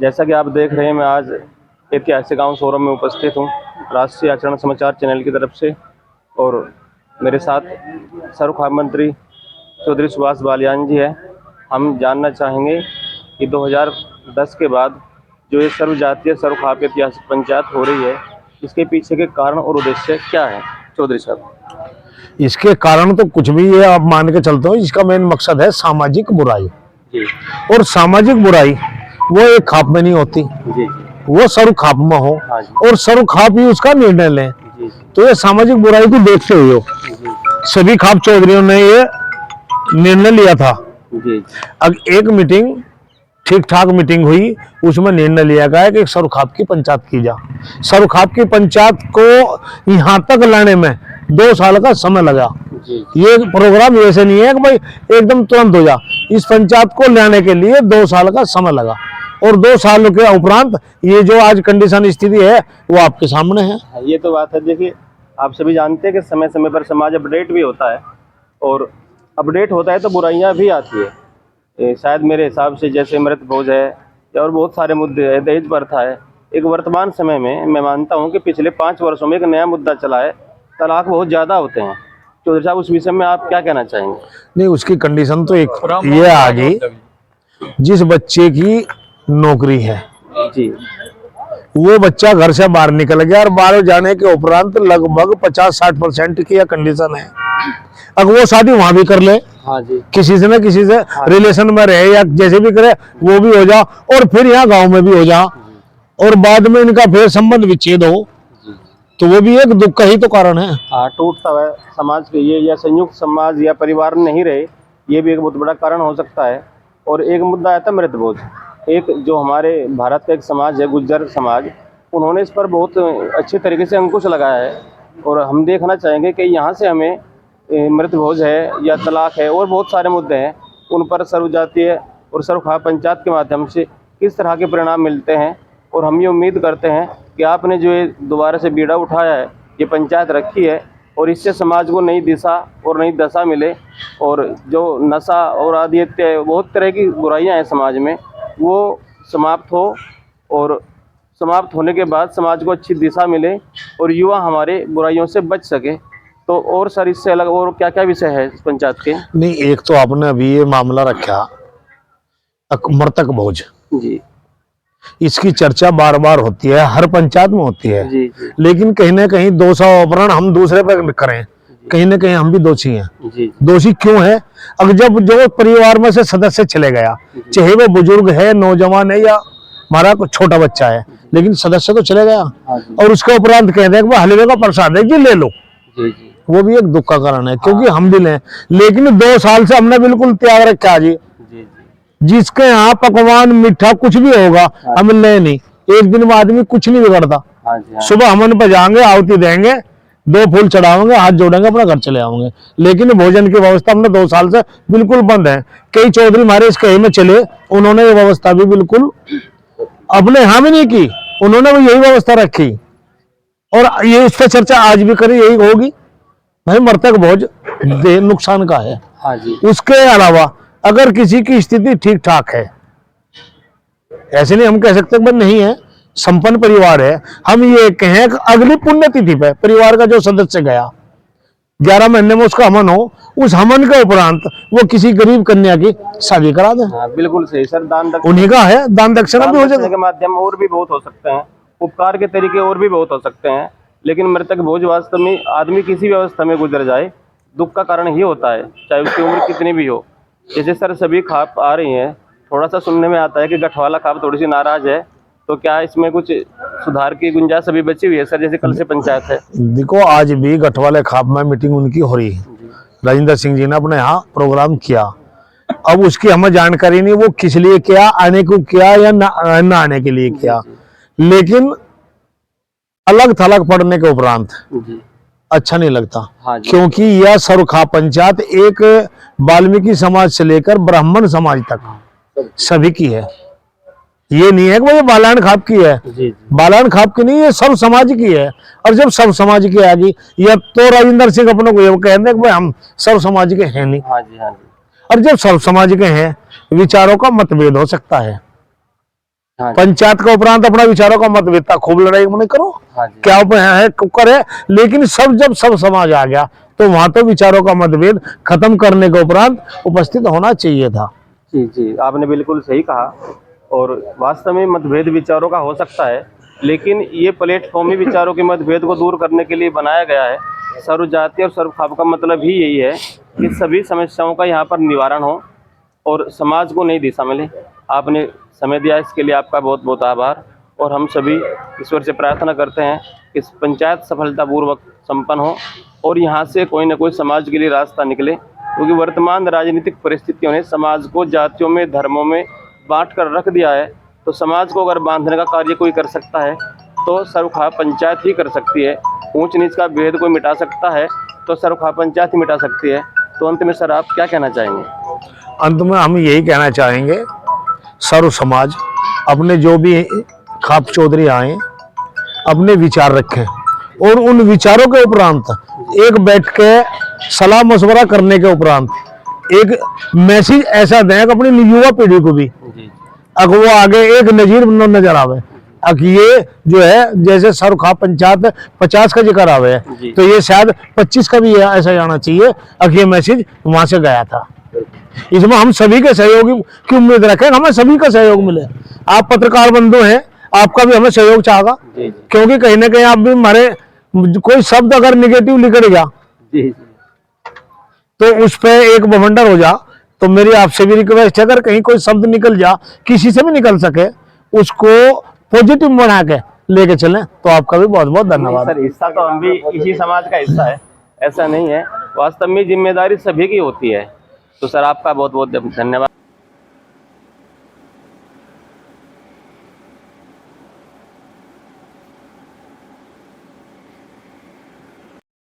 जैसा कि आप देख रहे हैं, मैं आज ऐतिहासिक गांव सोरम में उपस्थित हूं, राष्ट्रीय आचरण समाचार चैनल की तरफ से। और मेरे साथ सर्वखाप मंत्री चौधरी सुभाष बालियान जी है। हम जानना चाहेंगे कि 2010 के बाद जो ये सर्वजातीय सर्वखाप ऐतिहासिक पंचायत हो रही है, इसके पीछे के कारण और उद्देश्य क्या है चौधरी साहब? इसके कारण तो कुछ भी है, आप मान के चलते हो। इसका मेन मकसद है सामाजिक बुराई जी और सामाजिक बुराई वो एक खाप में नहीं होती, जी वो सर्व खाप में हो। हाँ जी। और सर्व खाप ही उसका निर्णय ले। जी तो ये सामाजिक बुराई को देखते हुए जी सभी खाप चौधरियों ने ये निर्णय लिया था। जी अब एक मीटिंग ठीक ठाक मीटिंग हुई, उसमें निर्णय लिया गया कि सर्व खाप की पंचायत की जा। सर्व खाप की पंचायत को यहाँ तक लाने में 2 साल का समय लगा। जी ये प्रोग्राम ऐसे नहीं है कि भाई एकदम तुरंत हो जा। इस पंचायत को लाने के लिए 2 साल का समय लगा। और 2 साल के उपरांत ये जो आज कंडीशन स्थिति है वो आपके सामने है। ये तो बात है। देखिए, आप सभी जानते हैं कि समय समय पर समाज अपडेट भी होता है, और अपडेट होता है तो बुराइयां भी आती है। शायद मेरे हिसाब से जैसे मृत भोज है और बहुत सारे मुद्दे है, दहेज प्रथा है। एक वर्तमान समय में मैं मानता हूं कि पिछले 5 वर्षों में एक नया मुद्दा चला है, तलाक बहुत ज़्यादा होते हैं। चौधरी साहब, उस विषय में आप क्या कहना चाहेंगे? नहीं, उसकी कंडीशन तो एक ये आ गई, जिस बच्चे की नौकरी है जी, वो बच्चा घर से बाहर निकल गया और बाहर जाने के उपरांत लगभग 50-60% की यह कंडीशन है। अगर वो शादी वहां भी कर ले, हाँ जी, किसी से न किसी से रिलेशन में रहे या जैसे भी करे, वो भी हो जा, और फिर यहाँ गांव में भी हो जा, और बाद में इनका फिर संबंध विच्छेद हो, तो वो भी एक दुख का ही तो कारण है। हाँ, टूटता है समाज के ये, या संयुक्त समाज या परिवार नहीं रहे, ये भी एक बहुत बड़ा कारण हो सकता है। और एक मुद्दा आया था मृत भोज। एक जो हमारे भारत का एक समाज है, गुज्जर समाज, उन्होंने इस पर बहुत अच्छे तरीके से अंकुश लगाया है। और हम देखना चाहेंगे कि यहाँ से हमें मृत भोज है या तलाक है और बहुत सारे मुद्दे हैं, उन पर सर्वजातीय और सर्वखाप पंचायत के माध्यम से किस तरह के परिणाम मिलते हैं। और हम ये उम्मीद करते हैं कि आपने जो ये दोबारा से बीड़ा उठाया है, ये पंचायत रखी है, और इससे समाज को नई दिशा और नई दशा मिले। और जो नशा और आदि बहुत तरह की बुराइयां हैं समाज में, वो समाप्त हो, और समाप्त होने के बाद समाज को अच्छी दिशा मिले और युवा हमारे बुराइयों से बच सके। तो और सर, इससे अलग और क्या क्या विषय है इस पंचायत के? नहीं, एक तो आपने अभी ये मामला रखा मृतक भोज जी, इसकी चर्चा बार बार होती है, हर पंचायत में होती है। जी जी लेकिन कहीं ना कहीं दोषारोपण हम दूसरे पर करें, कहीं ना कहीं हम भी दोषी हैं। जी दोषी क्यों है? अगर जब जो परिवार में से सदस्य चले गया, चाहे वो बुजुर्ग है, नौजवान है, या हमारा छोटा बच्चा है, लेकिन सदस्य तो चले गया, और उसके उपरांत कहते हैं कि हलवे का प्रसाद है जी ले लो, जी जी वो भी एक दुख का कारण है। क्योंकि हम भी लें, लेकिन 2 साल से हमने बिल्कुल त्याग रखा जी। जी जिसके यहाँ पकवान मीठा कुछ भी होगा हम ले नहीं। एक दिन में आदमी कुछ नहीं बिगड़ता। हाँ जी, हाँ। सुबह हमन पर जाएंगे, आहुति देंगे, 2 फूल चढ़ाएंगे, हाथ जोड़ेंगे, अपना घर चले आएंगे। लेकिन भोजन की व्यवस्था हमने 2 साल से बिल्कुल बंद है। कई चौधरी हमारे इस कहीं में चले, उन्होंने ये व्यवस्था भी बिल्कुल अपने यहाँ भी नहीं की, उन्होंने भी यही व्यवस्था रखी, और ये इस पर चर्चा आज भी करी, यही होगी भाई मृतक भोज नुकसान का है। हाँ जी, उसके अलावा अगर किसी की स्थिति ठीक ठाक है, ऐसे नहीं हम कह सकते कि नहीं है, संपन्न परिवार है, हम ये कहें कि अगली पुण्यतिथि पे परिवार का जो सदस्य गया 11 महीने में उसका हवन हो, उस हवन के उपरांत वो किसी गरीब कन्या की शादी करा दे। हाँ, बिल्कुल सही सर। दान दक्षिणा उन्हीं का है, दान दक्षिणा भी हो जाएगा के माध्यम और भी बहुत हो सकते हैं, उपकार के तरीके और भी बहुत हो सकते हैं। लेकिन मृतक भोज वास्तव में आदमी किसी भी अवस्था में गुजर जाए, दुख का कारण ही होता है, चाहे उसकी उम्र कितनी भी हो। जैसे सर सभी खाप आ रही हैं, थोड़ा सा सुनने में आता है कि गठवाला खाप थोड़ी सी नाराज है, तो क्या इसमें कुछ सुधार की गुंजाइश अभी बची हुई है सर? जैसे कल से पंचायत है। देखो, आज भी गठवाले खाप में मीटिंग उनकी हो रही है, राजेंद्र सिंह जी ने अपने यहाँ प्रोग्राम किया। अब उसकी हमें जानकारी नहीं वो किस लिए किया, आने को किया या न आने के लिए किया, लेकिन अलग थलग पड़ने के उपरांत अच्छा नहीं लगता। हाँ, क्योंकि यह सर्वखाप पंचायत एक वाल्मीकि समाज से लेकर ब्राह्मण समाज तक सभी की है। ये नहीं है कि वो बालान खाप की है, बालान खाप की नहीं, ये सब समाज की है। और जब सब समाज की आ गई, या तो राजेंद्र सिंह अपने को ये कहते हैं कि भाई हम सब समाज के हैं नहीं। हाँ जी, हाँ जी। और जब सब समाज के हैं, विचारों का मतभेद हो सकता है। हाँ जी। पंचायत का उपरांत अपना विचारों का मतभेद था, खूब लड़ाई मैंने करो, हाँ जी। क्या है करे, लेकिन जब सब समाज आ गया तो वहां तो विचारों का मतभेद खत्म करने के उपरांत उपस्थित होना चाहिए था। जी जी, आपने बिल्कुल सही कहा। और वास्तव में मतभेद विचारों का हो सकता है, लेकिन ये प्लेटफॉर्मी विचारों के मतभेद को दूर करने के लिए बनाया गया है। सर्व जाति और सर्व खाप का मतलब ही यही है कि सभी समस्याओं का यहाँ पर निवारण हो और समाज को नई दिशा मिले। आपने समय दिया, इसके लिए आपका बहुत बहुत आभार। और हम सभी ईश्वर से प्रार्थना करते हैं कि इस पंचायत सफलतापूर्वक संपन्न हो और यहाँ से कोई न कोई समाज के लिए रास्ता निकले, क्योंकि वर्तमान राजनीतिक परिस्थितियों ने समाज को जातियों में, धर्मों में बांट कर रख दिया है। तो समाज को अगर बांधने का कार्य कोई कर सकता है तो सर्वखा पंचायत ही कर सकती है। ऊंच नीच का भेद कोई मिटा सकता है तो सर्वखा पंचायत ही मिटा सकती है। तो अंत में सर आप क्या कहना चाहेंगे? अंत में हम यही कहना चाहेंगे, सर्व समाज अपने जो भी खाप चौधरी आए अपने विचार रखें और उन विचारों के उपरांत एक बैठ के सलाह मशवरा करने के उपरांत एक मैसेज ऐसा दें कि अपनी युवा पीढ़ी को भी अगर वो आगे एक नजीर नजर आवे। अब ये जो है जैसे सरखा पंचायत 50 का जिक्र आवे है तो ये शायद 25 का भी ऐसा जाना चाहिए। अब ये मैसेज वहां से गया था। इसमें हम सभी के सहयोग की उम्मीद रखें, हमें सभी का सहयोग मिले। आप पत्रकार बंधु हैं, आपका भी हमें सहयोग चाहेगा, क्योंकि कहीं ना कहीं आप भी हमारे कोई शब्द अगर निगेटिव निकल गया तो उस पे एक बवंडर हो जा। तो मेरी आपसे भी रिक्वेस्ट है, अगर कहीं कोई शब्द निकल जा, किसी से भी निकल सके, उसको पॉजिटिव बना के लेके चलें। तो आपका भी बहुत बहुत धन्यवाद। सर हिस्सा तो हम भी इसी समाज का हिस्सा है, ऐसा नहीं है। वास्तव में जिम्मेदारी सभी की होती है। तो सर आपका बहुत बहुत धन्यवाद।